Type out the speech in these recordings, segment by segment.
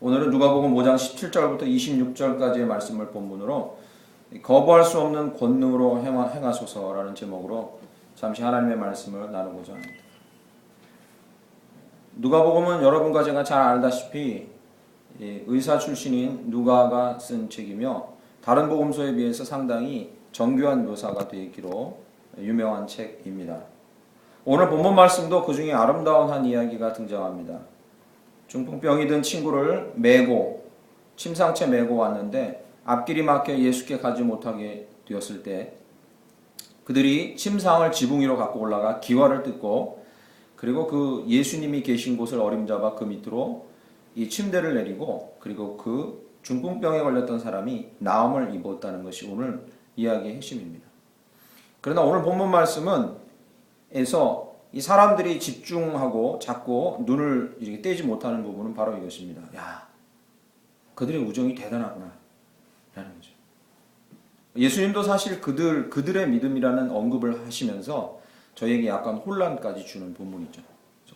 오늘은 누가복음 5장 17절부터 26절까지의 말씀을 본문으로 거부할 수 없는 권능으로 행하소서라는 제목으로 잠시 하나님의 말씀을 나누고자 합니다. 누가복음은 여러분과 제가 잘 알다시피 의사 출신인 누가가 쓴 책이며 다른 복음서에 비해서 상당히 정교한 묘사가 되어 있기로 유명한 책입니다. 오늘 본문 말씀도 그 중에 아름다운 한 이야기가 등장합니다. 중풍병이 든 친구를 메고 침상채 메고 왔는데 앞길이 막혀 예수께 가지 못하게 되었을 때 그들이 침상을 지붕 위로 갖고 올라가 기와를 뜯고 그리고 그 예수님이 계신 곳을 어림잡아 그 밑으로 이 침대를 내리고 그리고 그 중풍병에 걸렸던 사람이 나음을 입었다는 것이 오늘 이야기의 핵심입니다. 그러나 오늘 본문 말씀은 에서 이 사람들이 집중하고 자꾸 눈을 이렇게 떼지 못하는 부분은 바로 이것입니다. 야, 그들의 우정이 대단하구나 라는 거죠. 예수님도 사실 그들의 믿음이라는 언급을 하시면서 저에게 약간 혼란까지 주는 본문이죠.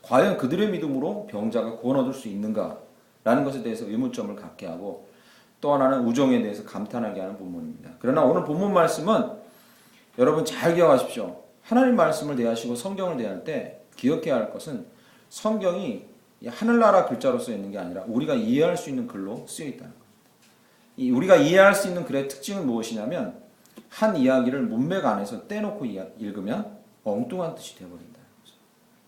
과연 그들의 믿음으로 병자가 구원 얻을 수 있는가 라는 것에 대해서 의문점을 갖게 하고 또 하나는 우정에 대해서 감탄하게 하는 본문입니다. 그러나 오늘 본문 말씀은 여러분 잘 기억하십시오. 하나님 말씀을 대하시고 성경을 대할 때 기억해야 할 것은 성경이 하늘나라 글자로 쓰여 있는 게 아니라 우리가 이해할 수 있는 글로 쓰여 있다는 겁니다. 우리가 이해할 수 있는 글의 특징은 무엇이냐면 한 이야기를 문맥 안에서 떼놓고 읽으면 엉뚱한 뜻이 되어버린다는 거죠.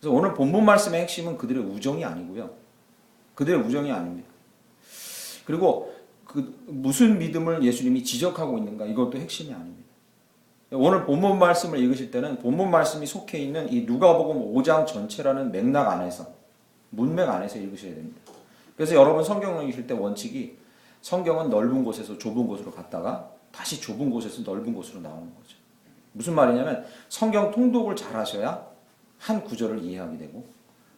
그래서 오늘 본문 말씀의 핵심은 그들의 우정이 아니고요. 그들의 우정이 아닙니다. 그리고 무슨 믿음을 예수님이 지적하고 있는가 이것도 핵심이 아닙니다. 오늘 본문 말씀을 읽으실 때는 본문 말씀이 속해 있는 이 누가복음 5장 전체라는 맥락 안에서 문맥 안에서 읽으셔야 됩니다. 그래서 여러분 성경을 읽으실 때 원칙이 성경은 넓은 곳에서 좁은 곳으로 갔다가 다시 좁은 곳에서 넓은 곳으로 나오는 거죠. 무슨 말이냐면 성경 통독을 잘 하셔야 한 구절을 이해하게 되고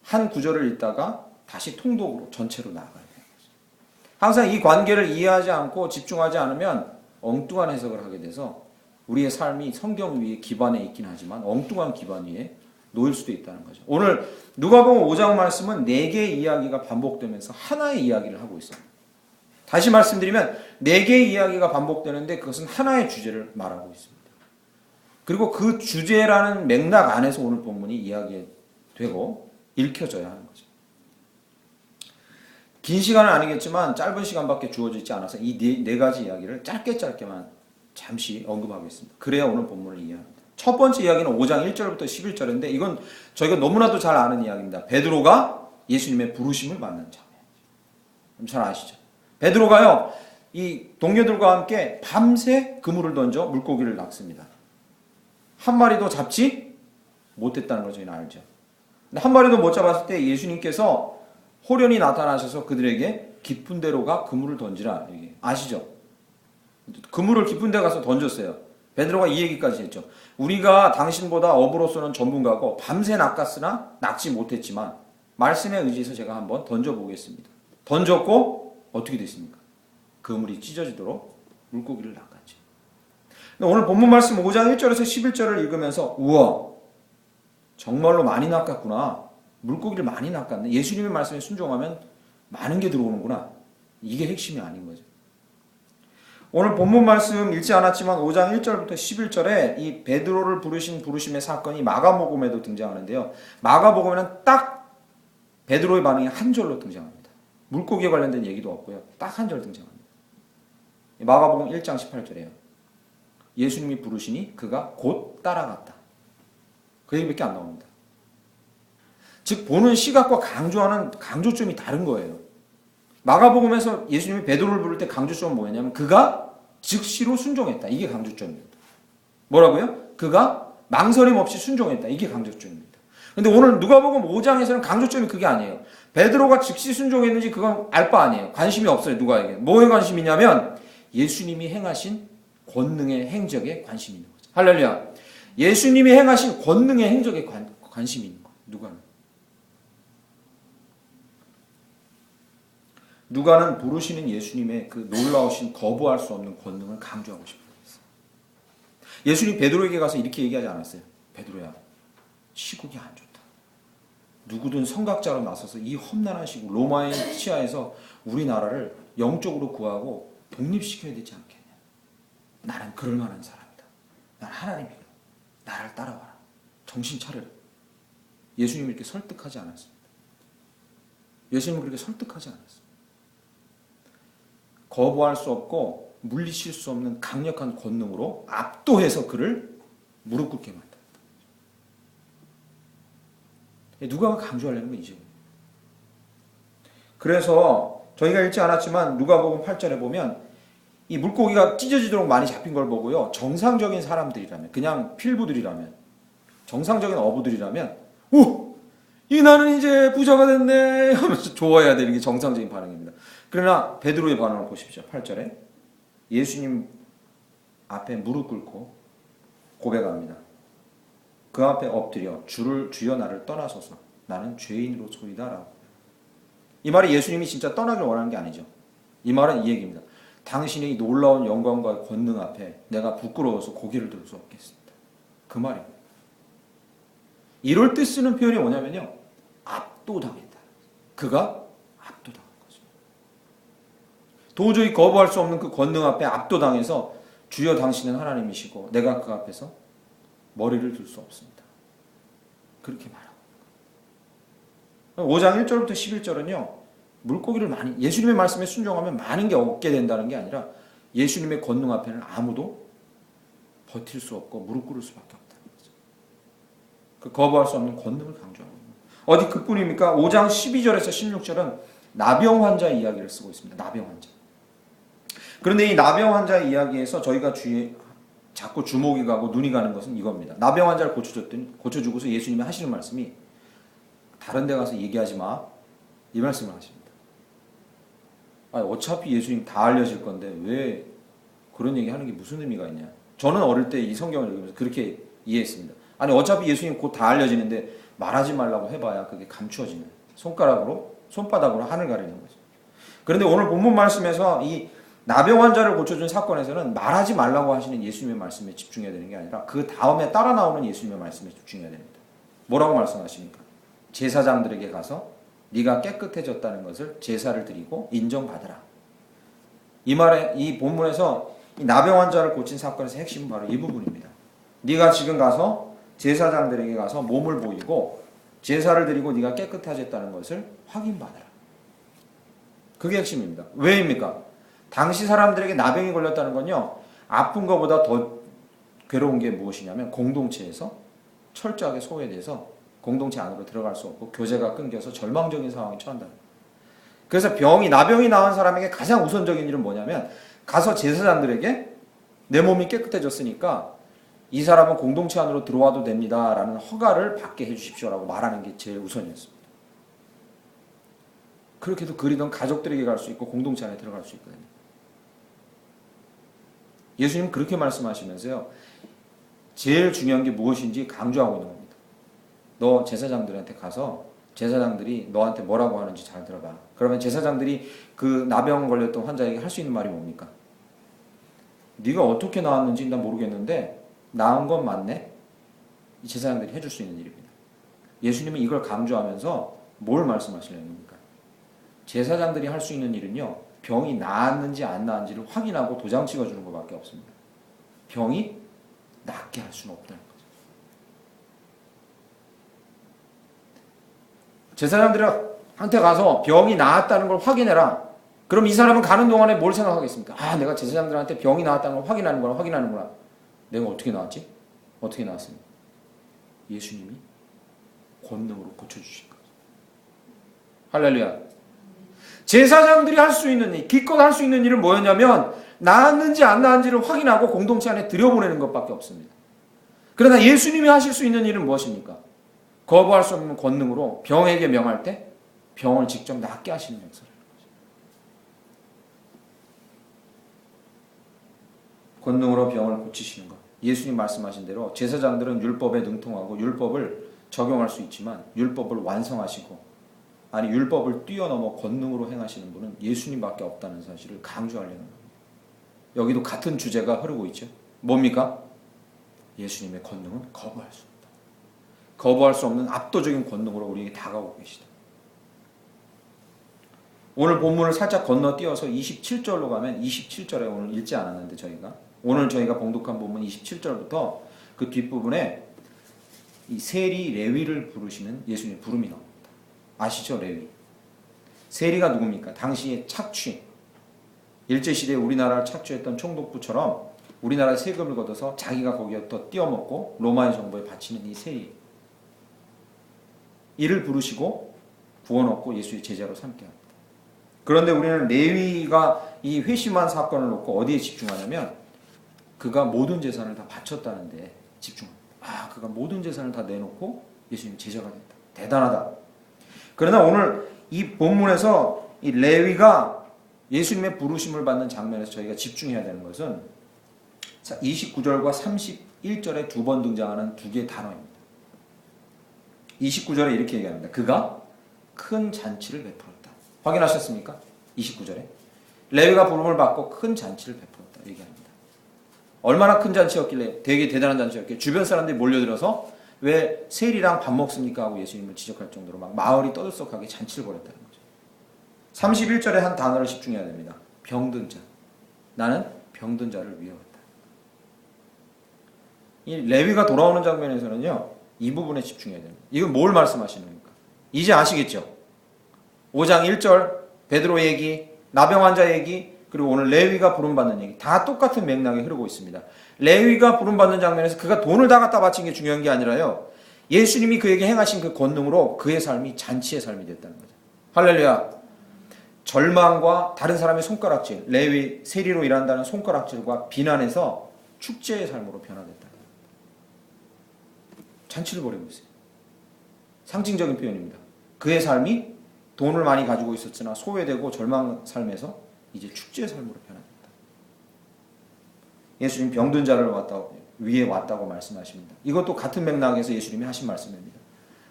한 구절을 읽다가 다시 통독으로 전체로 나아가야 되는 거죠. 항상 이 관계를 이해하지 않고 집중하지 않으면 엉뚱한 해석을 하게 돼서 우리의 삶이 성경 위에 기반에 있긴 하지만 엉뚱한 기반 위에 놓일 수도 있다는 거죠. 오늘 누가복음 5장 말씀은 4개의 이야기가 반복되면서 하나의 이야기를 하고 있어요. 다시 말씀드리면 4개의 이야기가 반복되는데 그것은 하나의 주제를 말하고 있습니다. 그리고 그 주제라는 맥락 안에서 오늘 본문이 이야기되고 읽혀져야 하는 거죠. 긴 시간은 아니겠지만 짧은 시간밖에 주어져 있지 않아서 이 네 가지 이야기를 짧게만 잠시 언급하겠습니다. 그래야 오늘 본문을 이해합니다. 첫 번째 이야기는 5장 1절부터 11절인데 이건 저희가 너무나도 잘 아는 이야기입니다. 베드로가 예수님의 부르심을 받는 장면. 잘 아시죠? 베드로가요, 이 동료들과 함께 밤새 그물을 던져 물고기를 낚습니다. 한 마리도 잡지 못했다는 걸 저희는 알죠. 근데 한 마리도 못 잡았을 때 예수님께서 호련히 나타나셔서 그들에게 깊은 데로 가 그물을 던지라. 아시죠? 그물을 깊은 데 가서 던졌어요. 베드로가 이 얘기까지 했죠. 우리가 당신보다 어부로서는 전문가고 밤새 낚았으나 낚지 못했지만 말씀에 의지해서 제가 한번 던져보겠습니다. 던졌고 어떻게 됐습니까? 그물이 찢어지도록 물고기를 낚았죠. 오늘 본문 말씀 5장 1절에서 11절을 읽으면서 우와 정말로 많이 낚았구나. 물고기를 많이 낚았네. 예수님의 말씀에 순종하면 많은 게 들어오는구나. 이게 핵심이 아닌 거죠. 오늘 본문 말씀 읽지 않았지만 5장 1절부터 11절에 이 베드로를 부르신 부르심의 사건이 마가복음에도 등장하는데요. 마가복음에는 딱 베드로의 반응이 한 절로 등장합니다. 물고기에 관련된 얘기도 없고요. 딱 한 절 등장합니다. 마가복음 1장 18절에요. 예수님이 부르시니 그가 곧 따라갔다. 그 얘기밖에 안 나옵니다. 즉 보는 시각과 강조하는 강조점이 다른 거예요. 마가복음에서 예수님이 베드로를 부를 때 강조점은 뭐였냐면 그가 즉시로 순종했다. 이게 강조점입니다. 뭐라고요? 그가 망설임 없이 순종했다. 이게 강조점입니다. 근데 오늘 누가복음 5장에서는 강조점이 그게 아니에요. 베드로가 즉시 순종했는지 그건 알 바 아니에요. 관심이 없어요. 누가에게. 뭐에 관심이냐면 예수님이 행하신 권능의 행적에 관심이 있는 거죠. 할렐루야. 예수님이 행하신 권능의 행적에 관심이 있는 거예요. 누가는 부르시는 예수님의 그 놀라우신 거부할 수 없는 권능을 강조하고 싶어요. 예수님 베드로에게 가서 이렇게 얘기하지 않았어요. 베드로야, 시국이 안 좋다. 누구든 성각자로 나서서 이 험난한 시국, 로마의 치하에서 우리나라를 영적으로 구하고 독립시켜야 되지 않겠냐. 나는 그럴 만한 사람이다. 난 하나님이다. 나를 따라와라. 정신 차려라. 예수님이 이렇게 설득하지 않았습니다. 예수님은 그렇게 설득하지 않았습니다. 거부할 수 없고 물리칠 수 없는 강력한 권능으로 압도해서 그를 무릎 꿇게 만든다. 누가가 강조하려는 건 이제. 그래서 저희가 읽지 않았지만 누가복음 8절에 보면 이 물고기가 찢어지도록 많이 잡힌 걸 보고요. 정상적인 사람들이라면, 그냥 필부들이라면, 정상적인 어부들이라면, 오! 이 나는 이제 부자가 됐네 하면서 좋아해야 되는 게 정상적인 반응입니다. 그러나 베드로의 반응을 보십시오. 8절에 예수님 앞에 무릎 꿇고 고백합니다. 그 앞에 엎드려 주여 나를 떠나소서 나는 죄인으로소이다라고. 이 말이 예수님이 진짜 떠나길 원하는 게 아니죠. 이 말은 이 얘기입니다. 당신의 놀라운 영광과 권능 앞에 내가 부끄러워서 고개를 들 수 없겠습니다. 그 말입니다. 이럴 때 쓰는 표현이 뭐냐면요. 압도당했다. 그가 압도당한 거죠. 도저히 거부할 수 없는 그 권능 앞에 압도당해서 주여 당신은 하나님이시고 내가 그 앞에서 머리를 들 수 없습니다. 그렇게 말하고 5장 1절부터 11절은요. 물고기를 많이 예수님의 말씀에 순종하면 많은 게 얻게 된다는 게 아니라 예수님의 권능 앞에는 아무도 버틸 수 없고 무릎 꿇을 수밖에 없다는 거죠. 그 거부할 수 없는 권능을 강조하는 겁니다. 어디 그뿐입니까? 5장 12절에서 16절은 나병 환자의 이야기를 쓰고 있습니다. 나병 환자. 그런데 이 나병 환자의 이야기에서 저희가 자꾸 주목이 가고 눈이 가는 것은 이겁니다. 나병 환자를 고쳐주고서 예수님이 하시는 말씀이 다른 데 가서 얘기하지 마. 이 말씀을 하십니다. 아니, 어차피 예수님 다 알려질 건데 왜 그런 얘기 하는 게 무슨 의미가 있냐. 저는 어릴 때 이 성경을 읽으면서 그렇게 이해했습니다. 아니 어차피 예수님 곧 다 알려지는데 말하지 말라고 해봐야 그게 감추어지는 손바닥으로 하늘 가리는 거죠. 그런데 오늘 본문 말씀에서 이 나병 환자를 고쳐준 사건에서는 말하지 말라고 하시는 예수님의 말씀에 집중해야 되는 게 아니라 그 다음에 따라 나오는 예수님의 말씀에 집중해야 됩니다. 뭐라고 말씀하십니까? 제사장들에게 가서 네가 깨끗해졌다는 것을 제사를 드리고 인정받으라. 이 말에 이 본문에서 이 나병 환자를 고친 사건에서 핵심은 바로 이 부분입니다. 네가 지금 가서 제사장들에게 가서 몸을 보이고 제사를 드리고 네가 깨끗해졌다는 것을 확인받으라. 그게 핵심입니다. 왜입니까? 당시 사람들에게 나병이 걸렸다는 건요. 아픈 것보다 더 괴로운 게 무엇이냐면 공동체에서 철저하게 소외돼서 공동체 안으로 들어갈 수 없고 교제가 끊겨서 절망적인 상황에 처한다는 거예요. 그래서 나병이 나은 사람에게 가장 우선적인 일은 뭐냐면 가서 제사장들에게 내 몸이 깨끗해졌으니까 이 사람은 공동체 안으로 들어와도 됩니다라는 허가를 받게 해주십시오라고 말하는 게 제일 우선이었습니다. 그렇게도 그리던 가족들에게 갈 수 있고 공동체 안에 들어갈 수 있거든요. 예수님 그렇게 말씀하시면서요. 제일 중요한 게 무엇인지 강조하고 있는 겁니다. 너 제사장들한테 가서 제사장들이 너한테 뭐라고 하는지 잘 들어봐. 그러면 제사장들이 그 나병 걸렸던 환자에게 할 수 있는 말이 뭡니까? 네가 어떻게 나았는지 난 모르겠는데 나은 건 맞네? 이 제사장들이 해줄 수 있는 일입니다. 예수님은 이걸 강조하면서 뭘 말씀하시려는 겁니까? 제사장들이 할 수 있는 일은요. 병이 나았는지 안 나았는지를 확인하고 도장 찍어주는 것밖에 없습니다. 병이 낫게 할 수는 없다는 거죠. 제사장들한테 가서 병이 나았다는 걸 확인해라. 그럼 이 사람은 가는 동안에 뭘 생각하겠습니까? 아, 내가 제사장들한테 병이 나았다는 걸 확인하는구나. 내가 어떻게 나았지? 어떻게 나았습니까? 예수님이 권능으로 고쳐주신 거죠. 할렐루야. 제사장들이 할 수 있는 일, 기껏 할 수 있는 일은 뭐였냐면 나았는지 안 나았는지를 확인하고 공동체 안에 들여보내는 것밖에 없습니다. 그러나 예수님이 하실 수 있는 일은 무엇입니까? 거부할 수 없는 권능으로 병에게 명할 때 병을 직접 낫게 하시는 역사를 하는 거죠. 권능으로 병을 고치시는 것. 예수님 말씀하신 대로 제사장들은 율법에 능통하고 율법을 적용할 수 있지만 율법을 완성하시고 율법을 뛰어넘어 권능으로 행하시는 분은 예수님밖에 없다는 사실을 강조하려는 겁니다. 여기도 같은 주제가 흐르고 있죠. 뭡니까? 예수님의 권능은 거부할 수 없다. 거부할 수 없는 압도적인 권능으로 우리에게 다가오고 계시다. 오늘 본문을 살짝 건너뛰어서 27절로 가면 27절에 오늘 읽지 않았는데 오늘 저희가 봉독한 본문 27절부터 그 뒷부분에 이 세리 레위를 부르시는 예수님의 부름이 나옵니다. 아시죠? 레위. 세리가 누굽니까? 당시의 착취. 일제시대에 우리나라를 착취했던 총독부처럼 우리나라의 세금을 걷어서 자기가 거기에 더 띄어먹고 로마의 정부에 바치는 이 세리. 이를 부르시고 구원 얻고 예수의 제자로 삼게 합니다. 그런데 우리는 레위가 이 회심한 사건을 놓고 어디에 집중하냐면 그가 모든 재산을 다 바쳤다는 데 집중합니다. 그가 모든 재산을 다 내놓고 예수님 제자가 됐다. 대단하다. 그러나 오늘 이 본문에서 이 레위가 예수님의 부르심을 받는 장면에서 저희가 집중해야 되는 것은 29절과 31절에 두 번 등장하는 두 개의 단어입니다. 29절에 이렇게 얘기합니다. 그가 큰 잔치를 베풀었다. 확인하셨습니까? 29절에 레위가 부름을 받고 큰 잔치를 베풀었다 얘기합니다. 얼마나 큰 잔치였길래 되게 대단한 잔치였길래 주변 사람들이 몰려들어서 왜 세리랑 밥 먹습니까? 하고 예수님을 지적할 정도로 막 마을이 떠들썩하게 잔치를 벌였다는 거죠. 31절에 한 단어를 집중해야 됩니다. 병든 자. 나는 병든 자를 위하였다. 이 레위가 돌아오는 장면에서는요. 이 부분에 집중해야 됩니다. 이건 뭘 말씀하시는 겁니까? 이제 아시겠죠? 5장 1절 베드로 얘기, 나병 환자 얘기, 그리고 오늘 레위가 부름받는 얘기 다 똑같은 맥락에 흐르고 있습니다. 레위가 부름받는 장면에서 그가 돈을 다 갖다 바친 게 중요한 게 아니라요. 예수님이 그에게 행하신 그 권능으로 그의 삶이 잔치의 삶이 됐다는 거죠. 할렐루야. 절망과 다른 사람의 손가락질, 레위, 세리로 일한다는 손가락질과 비난에서 축제의 삶으로 변화됐다. 잔치를 벌이고 있어요. 상징적인 표현입니다. 그의 삶이 돈을 많이 가지고 있었으나 소외되고 절망 삶에서 이제 축제의 삶으로 변화됐다. 예수님 병든 자를 위에 왔다고 말씀하십니다. 이것도 같은 맥락에서 예수님이 하신 말씀입니다.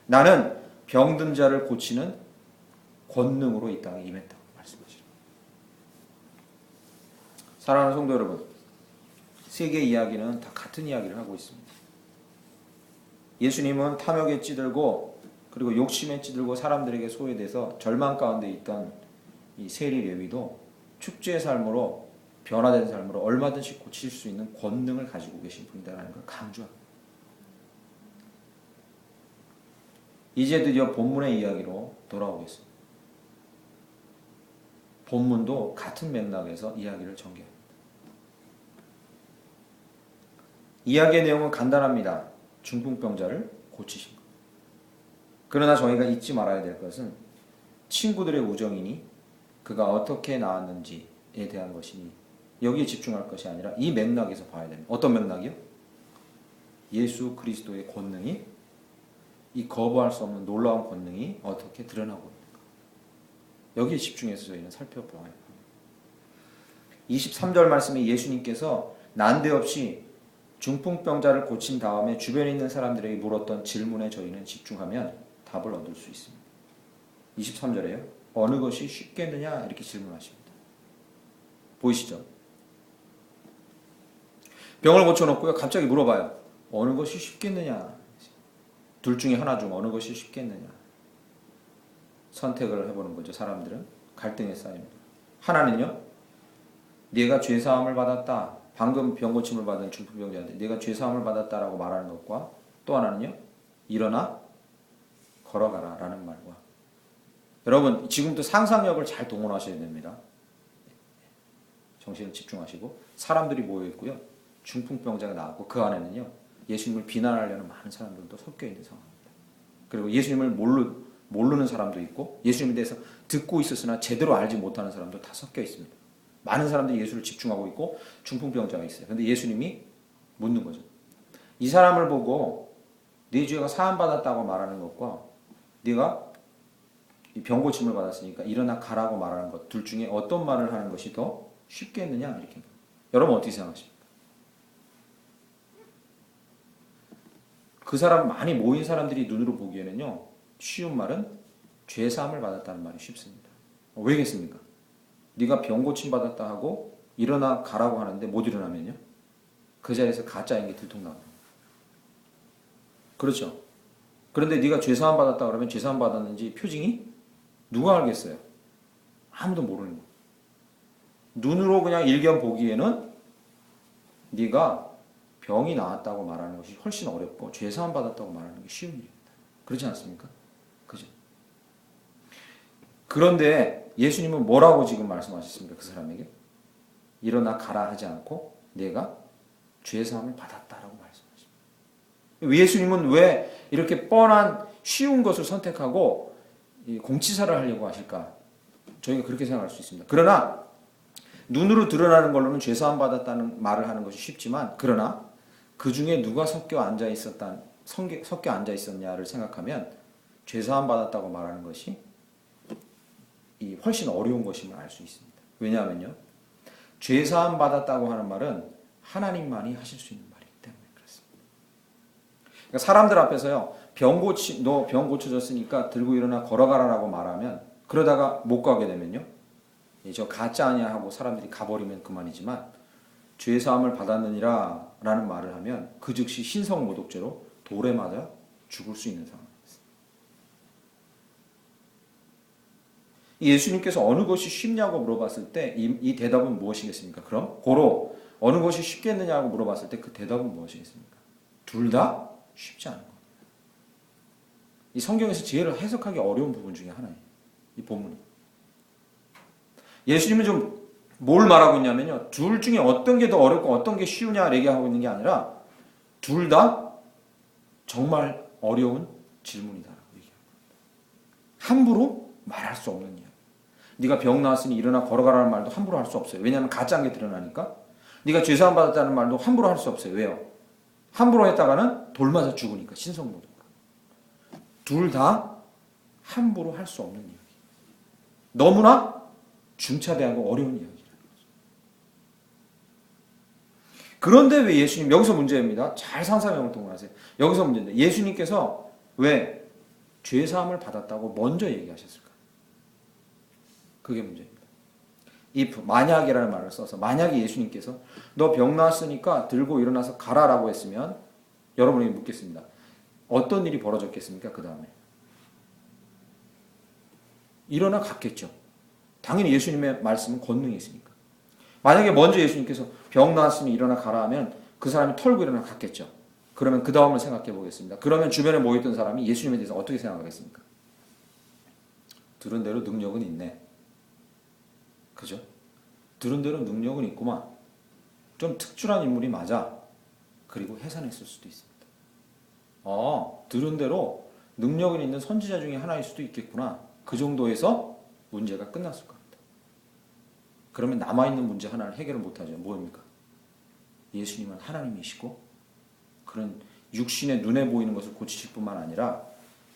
나는 병든 자를 고치는 권능으로 이 땅에 임했다고 말씀하십니다. 사랑하는 성도 여러분, 세 개의 이야기는 다 같은 이야기를 하고 있습니다. 예수님은 탐욕에 찌들고 그리고 욕심에 찌들고 사람들에게 소외돼서 절망 가운데 있던 이 세리 레위도 축제의 삶으로 변화된 삶으로 얼마든지 고칠 수 있는 권능을 가지고 계신 분이다라는 걸 강조합니다. 이제 드디어 본문의 이야기로 돌아오겠습니다. 본문도 같은 맥락에서 이야기를 전개합니다. 이야기의 내용은 간단합니다. 중풍병자를 고치신 것. 그러나 저희가 잊지 말아야 될 것은 친구들의 우정이니 그가 어떻게 나았는지에 대한 것이니 여기에 집중할 것이 아니라 이 맥락에서 봐야 됩니다. 어떤 맥락이요? 예수 그리스도의 권능이 이 거부할 수 없는 놀라운 권능이 어떻게 드러나고 있는가. 여기에 집중해서 저희는 살펴보아야 합니다. 23절 말씀에 예수님께서 난데없이 중풍병자를 고친 다음에 주변에 있는 사람들에게 물었던 질문에 저희는 집중하면 답을 얻을 수 있습니다. 23절에요. 어느 것이 쉽겠느냐 이렇게 질문하십니다. 보이시죠? 병을 고쳐놓고요. 갑자기 물어봐요. 어느 것이 쉽겠느냐. 둘 중에 하나 중 어느 것이 쉽겠느냐. 선택을 해보는 거죠. 사람들은 갈등에 쌓입니다. 하나는요. 네가 죄사함을 받았다. 방금 병 고침을 받은 중풍병자한테 네가 죄사함을 받았다라고 말하는 것과 또 하나는요. 일어나 걸어가라 라는 말과 여러분 지금부터 상상력을 잘 동원하셔야 됩니다. 정신을 집중하시고 사람들이 모여있고요. 중풍병자가 나왔고 그 안에는요. 예수님을 비난하려는 많은 사람들도 섞여 있는 상황입니다. 그리고 예수님을 모르는 사람도 있고 예수님에 대해서 듣고 있었으나 제대로 알지 못하는 사람도 다 섞여 있습니다. 많은 사람들이 예수를 집중하고 있고 중풍병자가 있어요. 그런데 예수님이 묻는 거죠. 이 사람을 보고 네 죄가 사함받았다고 말하는 것과 네가 병 고침을 받았으니까 일어나 가라고 말하는 것 둘 중에 어떤 말을 하는 것이 더 쉽겠느냐 이렇게. 여러분 어떻게 생각하십니까? 그 사람 많이 모인 사람들이 눈으로 보기에는요. 쉬운 말은 죄사함을 받았다는 말이 쉽습니다. 왜겠습니까? 네가 병 고침 받았다 하고 일어나 가라고 하는데 못 일어나면요. 그 자리에서 가짜인 게 들통납니다. 그렇죠? 그런데 네가 죄사함 받았다 그러면 죄사함 받았는지 표징이 누가 알겠어요? 아무도 모르는 거예요. 눈으로 그냥 일견 보기에는 네가 병이 나았다고 말하는 것이 훨씬 어렵고 죄사함 받았다고 말하는 게 쉬운 일입니다. 그렇지 않습니까? 그죠? 그런데 예수님은 뭐라고 지금 말씀하셨습니까? 그 사람에게 일어나 가라 하지 않고 내가 죄사함을 받았다라고 말씀하십니다. 예수님은 왜 이렇게 뻔한 쉬운 것을 선택하고 공치사를 하려고 하실까? 저희가 그렇게 생각할 수 있습니다. 그러나 눈으로 드러나는 걸로는 죄사함 받았다는 말을 하는 것이 쉽지만, 그러나 그 중에 누가 섞여 앉아 있었냐를 생각하면 죄사함 받았다고 말하는 것이 훨씬 어려운 것임을 알 수 있습니다. 왜냐하면요, 죄사함 받았다고 하는 말은 하나님만이 하실 수 있는 말이기 때문에 그렇습니다. 그러니까 사람들 앞에서요, 너 병 고쳐졌으니까 들고 일어나 걸어가라라고 말하면, 그러다가 못 가게 되면요, 저 가짜 아니야 하고 사람들이 가버리면 그만이지만, 죄사함을 받았느니라 라는 말을 하면 그 즉시 신성모독죄로 돌에 맞아 죽을 수 있는 상황입니다. 예수님께서 어느 것이 쉽냐고 물어봤을 때 이 대답은 무엇이겠습니까? 그럼 고로 어느 것이 쉽겠느냐고 물어봤을 때 그 대답은 무엇이겠습니까? 둘 다 쉽지 않은 겁니다. 이 성경에서 제일 해석하기 어려운 부분 중에 하나예요. 이 본문이. 예수님은 좀 뭘 말하고 있냐면요, 둘 중에 어떤 게 더 어렵고 어떤 게 쉬우냐 얘기하고 있는 게 아니라 둘 다 정말 어려운 질문이다라고 얘기합니다. 함부로 말할 수 없는 이야기. 네가 병 나았으니 일어나 걸어가라는 말도 함부로 할 수 없어요. 왜냐하면 가짜인 게 드러나니까. 네가 죄사함 받았다는 말도 함부로 할 수 없어요. 왜요? 함부로 했다가는 돌 맞아 죽으니까, 신성모독으로. 둘 다 함부로 할 수 없는 이야기. 너무나 중차대하고 어려운 이야기라는 거죠. 그런데 왜 예수님, 여기서 문제입니다. 잘 상상력을 동원하세요. 여기서 문제인데 예수님께서 왜 죄사함을 받았다고 먼저 얘기하셨을까? 그게 문제입니다. if, 만약이라는 말을 써서, 만약에 예수님께서 너 병 나았으니까 들고 일어나서 가라라고 했으면 여러분에게 묻겠습니다. 어떤 일이 벌어졌겠습니까? 그 다음에 일어나 갔겠죠. 당연히 예수님의 말씀은 권능이 있으니까. 만약에 먼저 예수님께서 병 나았으니 일어나 가라 하면 그 사람이 털고 일어나 갔겠죠. 그러면 그 다음을 생각해 보겠습니다. 그러면 주변에 모였던 사람이 예수님에 대해서 어떻게 생각하겠습니까? 들은 대로 능력은 있네. 그죠? 들은 대로 능력은 있구만. 좀 특출한 인물이 맞아. 그리고 해산했을 수도 있습니다. 들은 대로 능력은 있는 선지자 중에 하나일 수도 있겠구나. 그 정도에서 문제가 끝났을 겁니다. 그러면 남아있는 문제 하나를 해결을 못하죠. 뭐입니까? 예수님은 하나님이시고 그런 육신의 눈에 보이는 것을 고치실 뿐만 아니라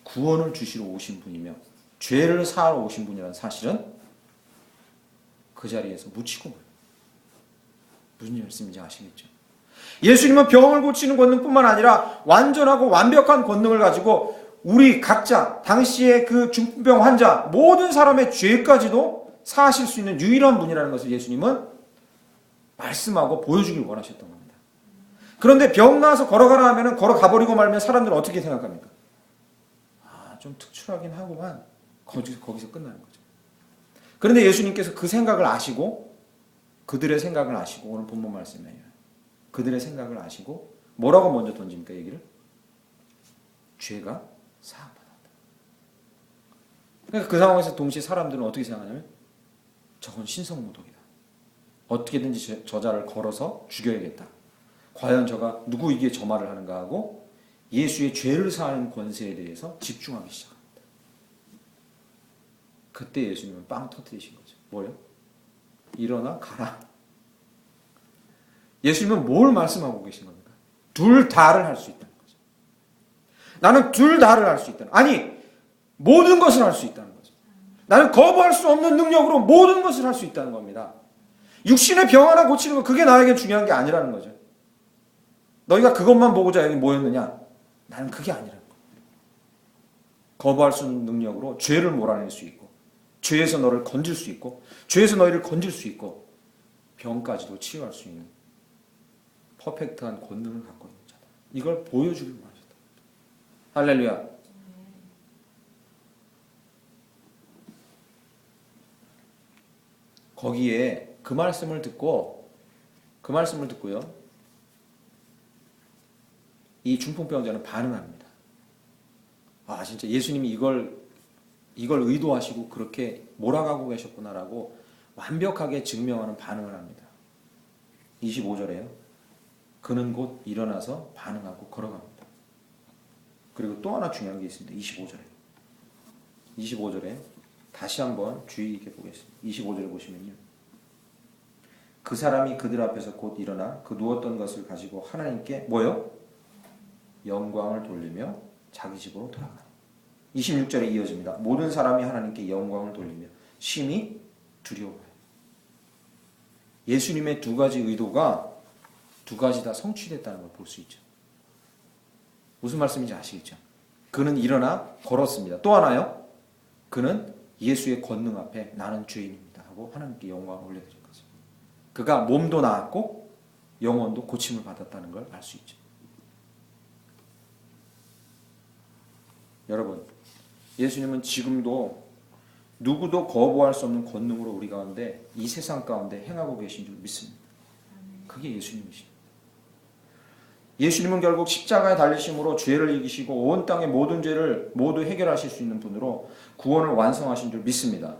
구원을 주시러 오신 분이며 죄를 사하러 오신 분이라는 사실은 그 자리에서 묻히고 말아요. 무슨 말씀인지 아시겠죠? 예수님은 병을 고치는 권능뿐만 아니라 완전하고 완벽한 권능을 가지고 우리 각자, 당시의 그 중풍병 환자, 모든 사람의 죄까지도 사하실 수 있는 유일한 분이라는 것을 예수님은 말씀하고 보여주길 원하셨던 겁니다. 그런데 병 나서 걸어가라 하면 걸어가버리고 말면 사람들은 어떻게 생각합니까? 좀 특출하긴 하구만. 거기서 끝나는 거죠. 그런데 예수님께서 그 생각을 아시고, 그들의 생각을 아시고, 오늘 본문 말씀이에요. 그들의 생각을 아시고 뭐라고 먼저 던집니까? 얘기를? 죄가 사함받았다. 그러니까 그 상황에서 동시에 사람들은 어떻게 생각하냐면 저건 신성모독이다. 어떻게든지 저자를 걸어서 죽여야겠다. 과연 저가 누구이기에 저 말을 하는가 하고 예수의 죄를 사하는 권세에 대해서 집중하기 시작합니다. 그때 예수님은 빵 터뜨리신 거죠. 뭐요? 일어나 가라. 예수님은 뭘 말씀하고 계신 겁니까? 둘 다를 할 수 있다는 거죠. 나는 둘 다를 할 수 있다는, 아니 모든 것을 할 수 있다는 거죠. 나는 거부할 수 없는 능력으로 모든 것을 할 수 있다는 겁니다. 육신의 병 하나 고치는 거, 그게 나에게 중요한 게 아니라는 거죠. 너희가 그것만 보고자 여기 모였느냐? 나는 그게 아니라는 거예요. 거부할 수 없는 능력으로 죄를 몰아낼 수 있고, 죄에서 너를 건질 수 있고, 죄에서 너희를 건질 수 있고, 병까지도 치유할 수 있는 퍼펙트한 권능을 갖고 있는 자다. 이걸 보여주길 원하셨다. 할렐루야. 거기에 그 말씀을 듣고요. 이 중풍병자는 반응합니다. 아, 진짜 예수님이 이걸 의도하시고 그렇게 몰아가고 계셨구나라고 완벽하게 증명하는 반응을 합니다. 25절에요. 그는 곧 일어나서 반응하고 걸어갑니다. 그리고 또 하나 중요한 게 있습니다. 25절에 다시 한번 주의 깊게 보겠습니다. 25절에 보시면요. 그 사람이 그들 앞에서 곧 일어나 그 누웠던 것을 가지고 하나님께 뭐요? 영광을 돌리며 자기 집으로 돌아가요. 26절에 이어집니다. 모든 사람이 하나님께 영광을 돌리며 심히 두려워해요. 예수님의 두 가지 의도가 두 가지 다 성취됐다는 걸 볼 수 있죠. 무슨 말씀인지 아시겠죠? 그는 일어나 걸었습니다. 또 하나요? 그는 예수의 권능 앞에 나는 죄인입니다 하고 하나님께 영광을 올려드린 거죠. 그가 몸도 나았고 영혼도 고침을 받았다는 걸 알 수 있죠. 여러분, 예수님은 지금도 누구도 거부할 수 없는 권능으로 우리 가운데 이 세상 가운데 행하고 계신 줄 믿습니다. 그게 예수님이십니다. 예수님은 결국 십자가에 달리심으로 죄를 이기시고 온 땅의 모든 죄를 모두 해결하실 수 있는 분으로 구원을 완성하신 줄 믿습니다.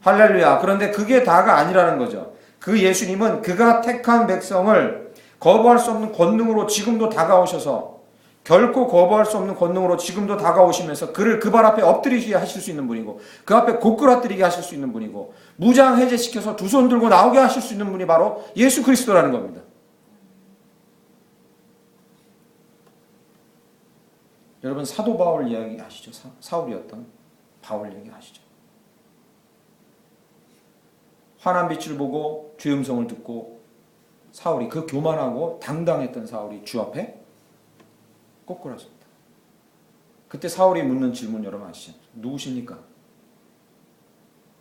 할렐루야. 그런데 그게 다가 아니라는 거죠. 그 예수님은 그가 택한 백성을 거부할 수 없는 권능으로 지금도 다가오셔서 결코 거부할 수 없는 권능으로 지금도 다가오시면서 그를 그 발 앞에 엎드리게 하실 수 있는 분이고 그 앞에 고꾸라뜨리게 하실 수 있는 분이고 무장 해제시켜서 두 손 들고 나오게 하실 수 있는 분이 바로 예수 그리스도라는 겁니다. 여러분 사도 바울 이야기 아시죠? 사울이었던 바울 이야기 아시죠? 환한 빛을 보고 주의 음성을 듣고 사울이 그 교만하고 당당했던 사울이 주 앞에 꼬꾸라집니다. 그때 사울이 묻는 질문 여러분 아시죠? 누구십니까?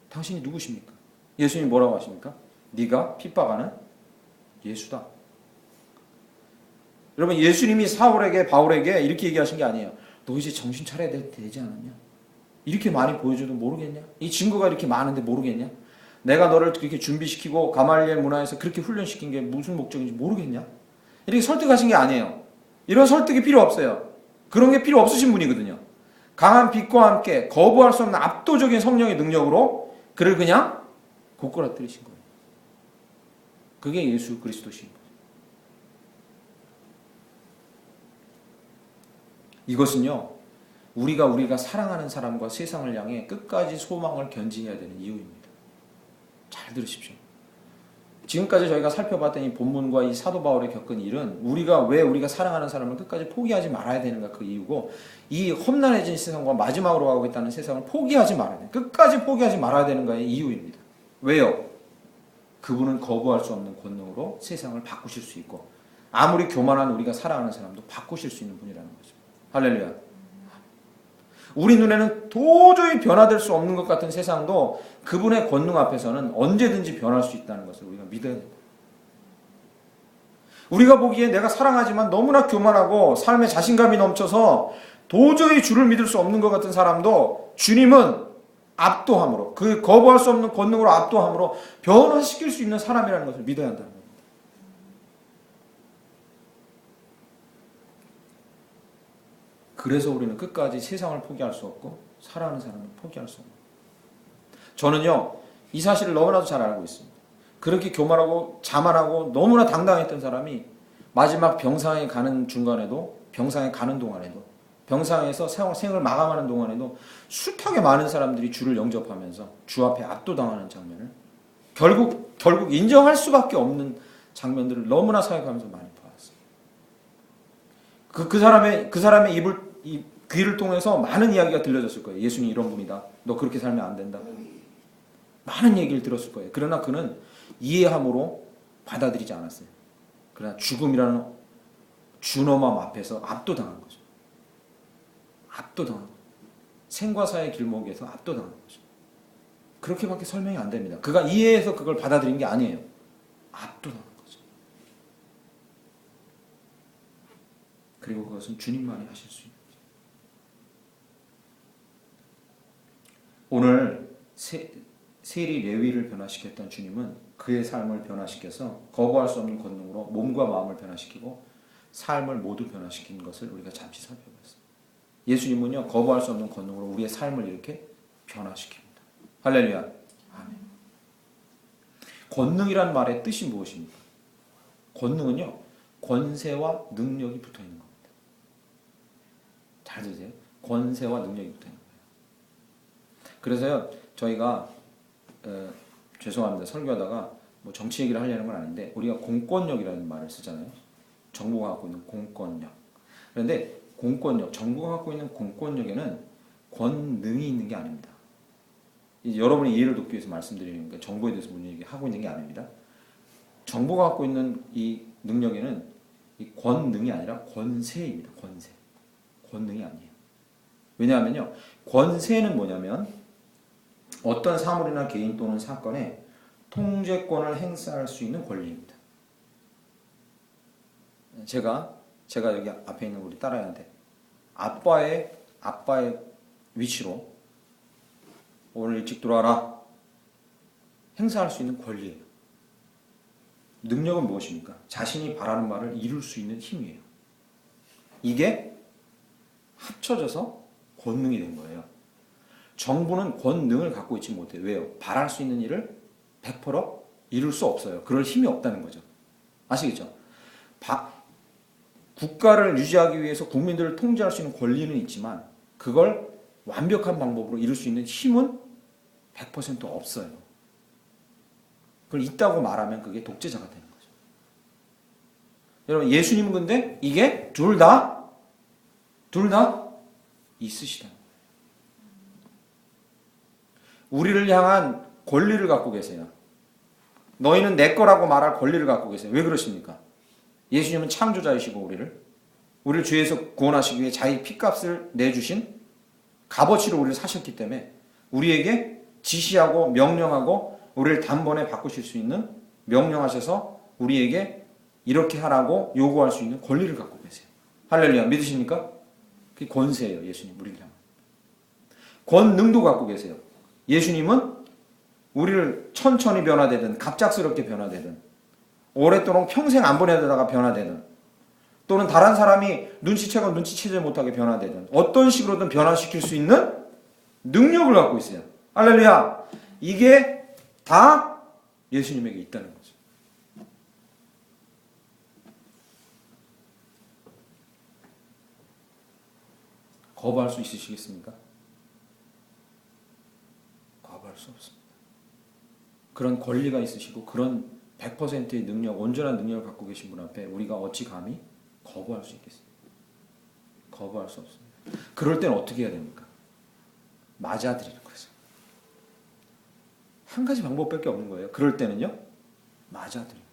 당신이 누구십니까? 예수님이 뭐라고 하십니까? 네가 핍박하는 예수다. 여러분 예수님이 사울에게 바울에게 이렇게 얘기하신 게 아니에요. 너 이제 정신 차려야 되지 않았냐? 이렇게 많이 보여줘도 모르겠냐? 이 증거가 이렇게 많은데 모르겠냐? 내가 너를 그렇게 준비시키고 가말리엘 문화에서 그렇게 훈련시킨 게 무슨 목적인지 모르겠냐? 이렇게 설득하신 게 아니에요. 이런 설득이 필요 없어요. 그런 게 필요 없으신 분이거든요. 강한 빛과 함께 거부할 수 없는 압도적인 성령의 능력으로 그를 그냥 고꾸라뜨리신 거예요. 그게 예수 그리스도신 거예요. 이것은요, 우리가 사랑하는 사람과 세상을 향해 끝까지 소망을 견지해야 되는 이유입니다. 잘 들으십시오. 지금까지 저희가 살펴봤던 이 본문과 이 사도 바울이 겪은 일은 왜 우리가 사랑하는 사람을 끝까지 포기하지 말아야 되는가 그 이유고 이 험난해진 세상과 마지막으로 가고 있다는 세상을 포기하지 말아야 돼. 끝까지 포기하지 말아야 되는가의 이유입니다. 왜요? 그분은 거부할 수 없는 권능으로 세상을 바꾸실 수 있고 아무리 교만한 우리가 사랑하는 사람도 바꾸실 수 있는 분이라는 거죠. 할렐루야. 우리 눈에는 도저히 변화될 수 없는 것 같은 세상도 그분의 권능 앞에서는 언제든지 변할 수 있다는 것을 우리가 믿어야 됩니다. 우리가 보기에 내가 사랑하지만 너무나 교만하고 삶에 자신감이 넘쳐서 도저히 주를 믿을 수 없는 것 같은 사람도 주님은 압도함으로 그 거부할 수 없는 권능으로 압도함으로 변화시킬 수 있는 사람이라는 것을 믿어야 한다는 겁니다. 그래서 우리는 끝까지 세상을 포기할 수 없고 사랑하는 사람을 포기할 수 없는 거예요. 저는요 이 사실을 너무나도 잘 알고 있습니다. 그렇게 교만하고 자만하고 너무나 당당했던 사람이 마지막 병상에 가는 중간에도 병상에 가는 동안에도 병상에서 생을 마감하는 동안에도 숱하게 많은 사람들이 주를 영접하면서 주 앞에 압도당하는 장면을 결국 인정할 수밖에 없는 장면들을 너무나 사역하면서 많이 보았어요. 그 사람의 귀를 통해서 많은 이야기가 들려졌을 거예요. 예수님 이런 분이다. 너 그렇게 살면 안 된다. 많은 얘기를 들었을 거예요. 그러나 그는 이해함으로 받아들이지 않았어요. 그러나 죽음이라는 준엄함 앞에서 압도당한 거죠. 압도당한 거죠. 생과 사의 길목에서 압도당한 거죠. 그렇게밖에 설명이 안 됩니다. 그가 이해해서 그걸 받아들인 게 아니에요. 압도당한 거죠. 그리고 그것은 주님만이 하실 수 있는 거죠. 오늘 세리 레위를 변화시켰던 주님은 그의 삶을 변화시켜서 거부할 수 없는 권능으로 몸과 마음을 변화시키고 삶을 모두 변화시킨 것을 우리가 잠시 살펴보겠습니다. 예수님은요, 거부할 수 없는 권능으로 우리의 삶을 이렇게 변화시킵니다. 할렐루야. 아멘. 권능이란 말의 뜻이 무엇입니까? 권능은요, 권세와 능력이 붙어 있는 겁니다. 잘 들으세요. 권세와 능력이 붙어 있는 거예요. 그래서요, 저희가 죄송합니다. 설교하다가 뭐 정치 얘기를 하려는 건 아닌데 우리가 공권력이라는 말을 쓰잖아요. 정부가 갖고 있는 공권력. 그런데 공권력, 정부가 갖고 있는 공권력에는 권능이 있는 게 아닙니다. 이제 여러분이 이해를 돕기 위해서 말씀드리는 게 정부에 대해서 문제 얘기하고 있는 게 아닙니다. 정부가 갖고 있는 이 능력에는 이 권능이 아니라 권세입니다. 권세. 권능이 아니에요. 왜냐하면요. 권세는 뭐냐면 어떤 사물이나 개인 또는 사건에 통제권을 행사할 수 있는 권리입니다. 제가 여기 앞에 있는 우리 딸아이한테 아빠의 위치로 오늘 일찍 들어와라 행사할 수 있는 권리예요. 능력은 무엇입니까? 자신이 바라는 말을 이룰 수 있는 힘이에요. 이게 합쳐져서 권능이 된 거예요. 정부는 권능을 갖고 있지 못해요. 왜요? 바랄 수 있는 일을 100% 이룰 수 없어요. 그럴 힘이 없다는 거죠. 아시겠죠? 국가를 유지하기 위해서 국민들을 통제할 수 있는 권리는 있지만 그걸 완벽한 방법으로 이룰 수 있는 힘은 100% 없어요. 그걸 있다고 말하면 그게 독재자가 되는 거죠. 여러분 예수님은 근데 이게 둘 다 있으시다. 우리를 향한 권리를 갖고 계세요. 너희는 내 거라고 말할 권리를 갖고 계세요. 왜 그러십니까? 예수님은 창조자이시고 우리를 죄에서 구원하시기 위해 자기 피값을 내주신 값어치로 우리를 사셨기 때문에 우리에게 지시하고 명령하고 우리를 단번에 바꾸실 수 있는 명령하셔서 우리에게 이렇게 하라고 요구할 수 있는 권리를 갖고 계세요. 할렐루야. 믿으십니까? 그게 권세예요. 예수님 우리를 향한. 권능도 갖고 계세요. 예수님은 우리를 천천히 변화되든 갑작스럽게 변화되든 오랫도록 평생 안 보내다가 변화되든 또는 다른 사람이 눈치채고 눈치채지 못하게 변화되든 어떤 식으로든 변화시킬 수 있는 능력을 갖고 있어요. 할렐루야. 이게 다 예수님에게 있다는 거죠. 거부할 수 있으시겠습니까? 거부할 수 없습니다. 그런 권리가 있으시고 그런 100%의 능력, 온전한 능력을 갖고 계신 분 앞에 우리가 어찌 감히 거부할 수 있겠습니까? 거부할 수 없습니다. 그럴 때는 어떻게 해야 됩니까? 맞아들이는 거죠. 한 가지 방법밖에 없는 거예요. 그럴 때는요, 맞아들이는 거예요.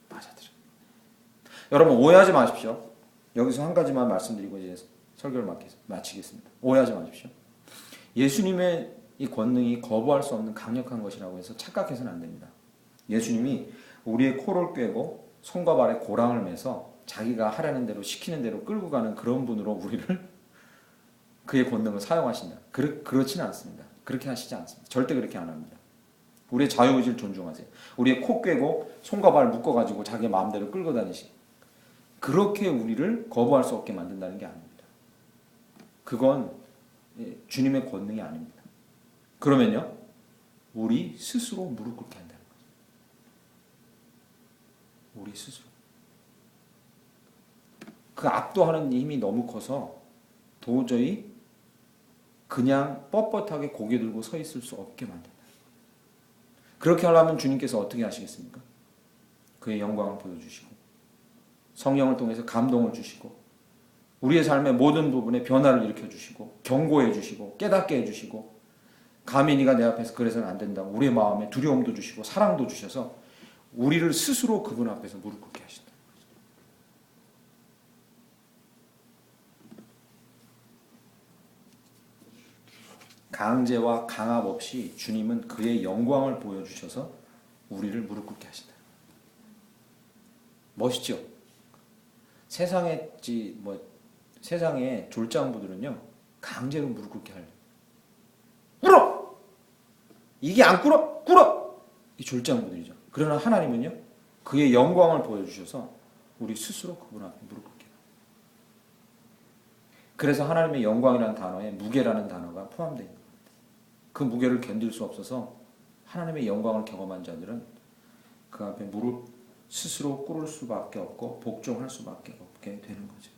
맞아들이는 거예요. 여러분 오해하지 마십시오. 여기서 한 가지만 말씀드리고 이제 설교를 마치겠습니다. 오해하지 마십시오. 예수님의 이 권능이 거부할 수 없는 강력한 것이라고 해서 착각해서는 안 됩니다. 예수님이 우리의 코를 꿰고 손과 발에 고랑을 매서 자기가 하라는 대로 시키는 대로 끌고 가는 그런 분으로 우리를 그의 권능을 사용하신다. 그렇지는 않습니다. 그렇게 하시지 않습니다. 절대 그렇게 안 합니다. 우리의 자유의지를 존중하세요. 우리의 코 꿰고 손과 발 묶어가지고 자기 마음대로 끌고 다니시. 그렇게 우리를 거부할 수 없게 만든다는 게 아닙니다. 그건 주님의 권능이 아닙니다. 그러면요, 우리 스스로 무릎 꿇게 한다는 거죠. 우리 스스로. 그 압도하는 힘이 너무 커서 도저히 그냥 뻣뻣하게 고개 들고 서 있을 수 없게 만든다. 그렇게 하려면 주님께서 어떻게 하시겠습니까? 그의 영광을 보여주시고 성령을 통해서 감동을 주시고 우리의 삶의 모든 부분에 변화를 일으켜주시고 경고해 주시고 깨닫게 해주시고 감히 네가 내 앞에서 그래서는 안 된다고 우리의 마음에 두려움도 주시고 사랑도 주셔서 우리를 스스로 그분 앞에서 무릎 꿇게 하신다. 강제와 강압 없이 주님은 그의 영광을 보여주셔서 우리를 무릎 꿇게 하신다. 멋있죠? 세상의 졸장부들은요 강제로 무릎 꿇게 하려고. 이게 안 꿇어. 이 졸장부들이죠. 그러나 하나님은요, 그의 영광을 보여주셔서 우리 스스로 그분 앞에 무릎 꿇게 합니다. 그래서 하나님의 영광이라는 단어에 무게라는 단어가 포함되어 있는 겁니다. 그 무게를 견딜 수 없어서 하나님의 영광을 경험한 자들은 그 앞에 무릎 스스로 꿇을 수밖에 없고 복종할 수밖에 없게 되는 거죠.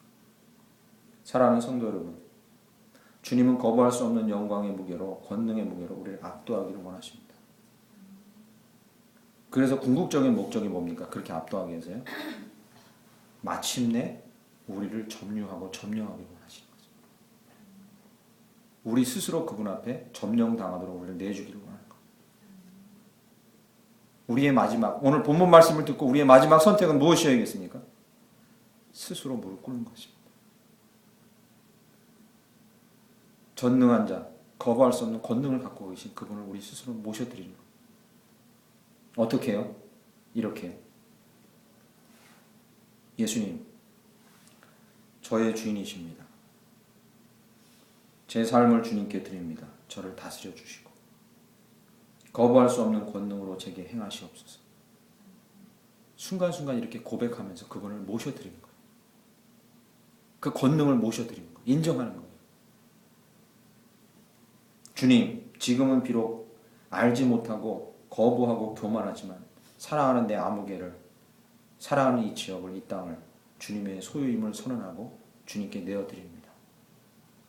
사랑하는 성도 여러분, 주님은 거부할 수 없는 영광의 무게로, 권능의 무게로 우리를 압도하기를 원하십니다. 그래서 궁극적인 목적이 뭡니까? 그렇게 압도하기 위해서요. 마침내 우리를 점유하고 점령하기를 원하시는 거죠. 우리 스스로 그분 앞에 점령당하도록 우리를 내주기를 원하는 거예요. 우리의 마지막, 오늘 본문 말씀을 듣고 우리의 마지막 선택은 무엇이어야겠습니까? 스스로 무릎 꿇는 것입니다. 전능한 자, 거부할 수 없는 권능을 갖고 계신 그분을 우리 스스로 모셔드리는 거예요. 어떻게 해요? 이렇게. 예수님, 저의 주인이십니다. 제 삶을 주님께 드립니다. 저를 다스려 주시고 거부할 수 없는 권능으로 제게 행하시옵소서. 순간순간 이렇게 고백하면서 그분을 모셔드리는 거예요. 그 권능을 모셔드리는 거예요. 인정하는 거예요. 주님, 지금은 비록 알지 못하고 거부하고 교만하지만 사랑하는 내 아무개를, 사랑하는 이 지역을, 이 땅을 주님의 소유임을 선언하고 주님께 내어드립니다.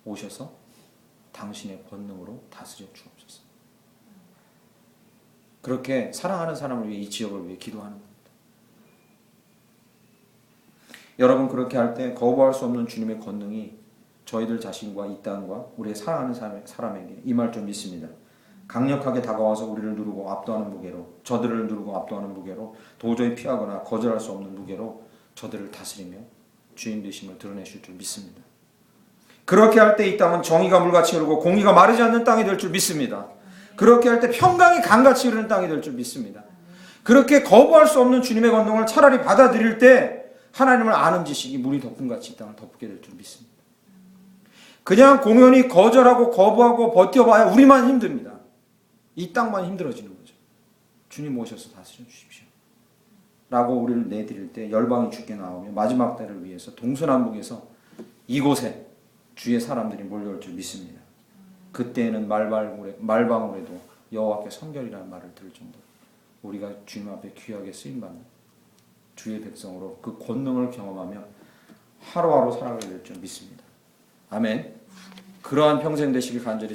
오셔서 당신의 권능으로 다스려 주옵소서. 그렇게 사랑하는 사람을 위해, 이 지역을 위해 기도하는 겁니다. 여러분, 그렇게 할 때 거부할 수 없는 주님의 권능이 저희들 자신과 이 땅과 우리의 사랑하는 사람에게 임할 줄 믿습니다. 강력하게 다가와서 우리를 누르고 압도하는 무게로, 저들을 누르고 압도하는 무게로, 도저히 피하거나 거절할 수 없는 무게로 저들을 다스리며 주인 되심을 드러내실 줄 믿습니다. 그렇게 할 때 이 땅은 정의가 물같이 흐르고 공의가 마르지 않는 땅이 될 줄 믿습니다. 그렇게 할 때 평강이 강같이 흐르는 땅이 될 줄 믿습니다. 그렇게 거부할 수 없는 주님의 권능을 차라리 받아들일 때 하나님을 아는 지식이 물이 덮음같이 이 땅을 덮게 될 줄 믿습니다. 그냥 공연히 거절하고 거부하고 버텨봐야 우리만 힘듭니다. 이 땅만 힘들어지는 거죠. 주님 오셔서 다스려 주십시오. 라고 우리를 내드릴 때 열방이 주께 나오며 마지막 때를 위해서 동서남북에서 이곳에 주의 사람들이 몰려올 줄 믿습니다. 그때에는 말방울에도 여호와께 성결이라는 말을 들을 정도로 우리가 주님 앞에 귀하게 쓰임받는 주의 백성으로 그 권능을 경험하며 하루하루 살아가게 될 줄 믿습니다. 아멘. 그러한 평생 되시길 간절히